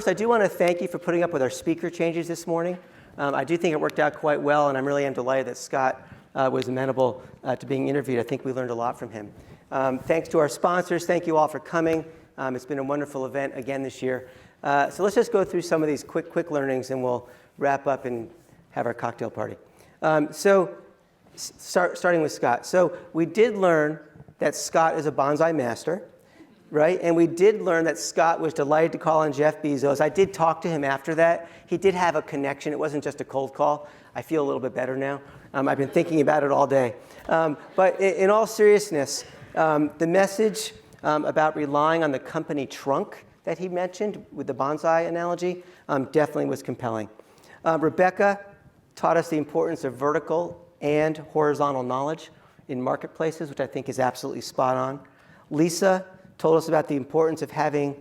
first, I do want to thank you for putting up with our speaker changes this morning. I do think it worked out quite well, and I really am delighted that Scott was amenable to being interviewed. I think we learned a lot from him. Thanks to our sponsors. Thank you all for coming. It's been a wonderful event again this year. So let's just go through some of these quick learnings, and we'll wrap up and have our cocktail party. Starting with Scott. So we did learn that Scott is a bonsai master, right? And we did learn that Scott was delighted to call on Jeff Bezos. I did talk to him after that. He did have a connection. It wasn't just a cold call. I feel a little bit better now. I've been thinking about it all day. But in all seriousness, the message about relying on the company trunk that he mentioned with the bonsai analogy definitely was compelling. Rebecca taught us the importance of vertical and horizontal knowledge in marketplaces, which I think is absolutely spot on. Lisa told us about the importance of having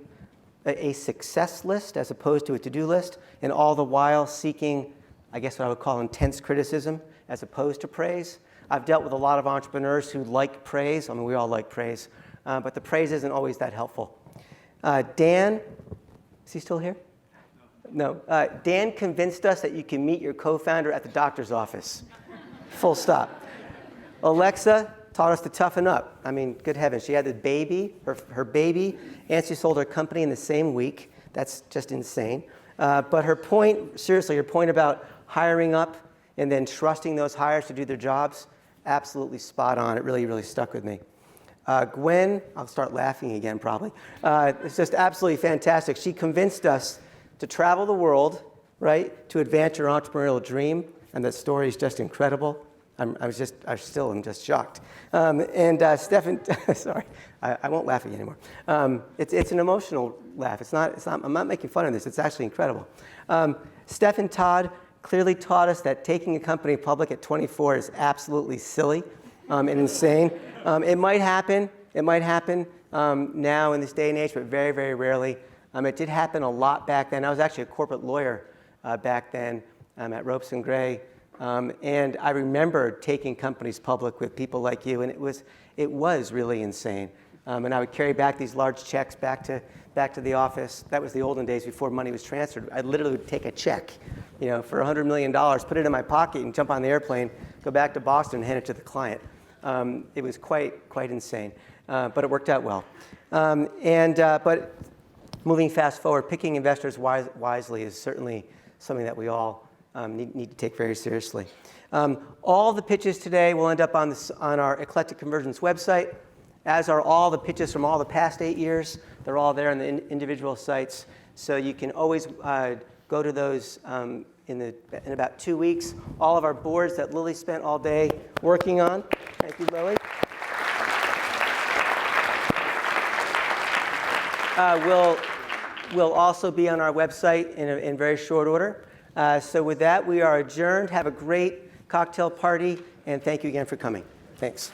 a success list as opposed to a to-do list, and all the while seeking, I guess what I would call intense criticism as opposed to praise. I've dealt with a lot of entrepreneurs who like praise. I mean, we all like praise, but the praise isn't always that helpful. Dan, is he still here? No. Dan convinced us that you can meet your co-founder at the doctor's office. Full stop. Alexa taught us to toughen up. I mean, good heavens. She had the baby, her baby, and she sold her company in the same week. That's just insane. But her point, seriously, her point about hiring up and then trusting those hires to do their jobs, absolutely spot on. It really, really stuck with me. Gwen, I'll start laughing again probably. It's just absolutely fantastic. She convinced us to travel the world, right, to advance your entrepreneurial dream, and that story is just incredible. I'm just shocked. Stefan, sorry, I won't laugh at you anymore. It's an emotional laugh. I'm not making fun of this. It's actually incredible. Stefan Todd clearly taught us that taking a company public at 24 is absolutely silly and insane. It might happen now in this day and age, but very, very rarely. It did happen a lot back then. I was actually a corporate lawyer back then at Ropes and Gray. And I remember taking companies public with people like you, and it was really insane. And I would carry back these large checks back to the office. That was the olden days before money was transferred. I literally would take a check, for $100 million, put it in my pocket, and jump on the airplane, go back to Boston, and hand it to the client. It was quite insane, but it worked out well. But moving fast forward, picking investors wisely is certainly something that we all need to take very seriously. All the pitches today will end up on our Eclectic Convergence website, as are all the pitches from all the past 8 years. They're all there on the individual sites, so you can always go to those in about 2 weeks. All of our boards that Lily spent all day working on. Thank you, Lily. Will also be on our website in very short order. So with that, we are adjourned. Have a great cocktail party, and thank you again for coming. Thanks.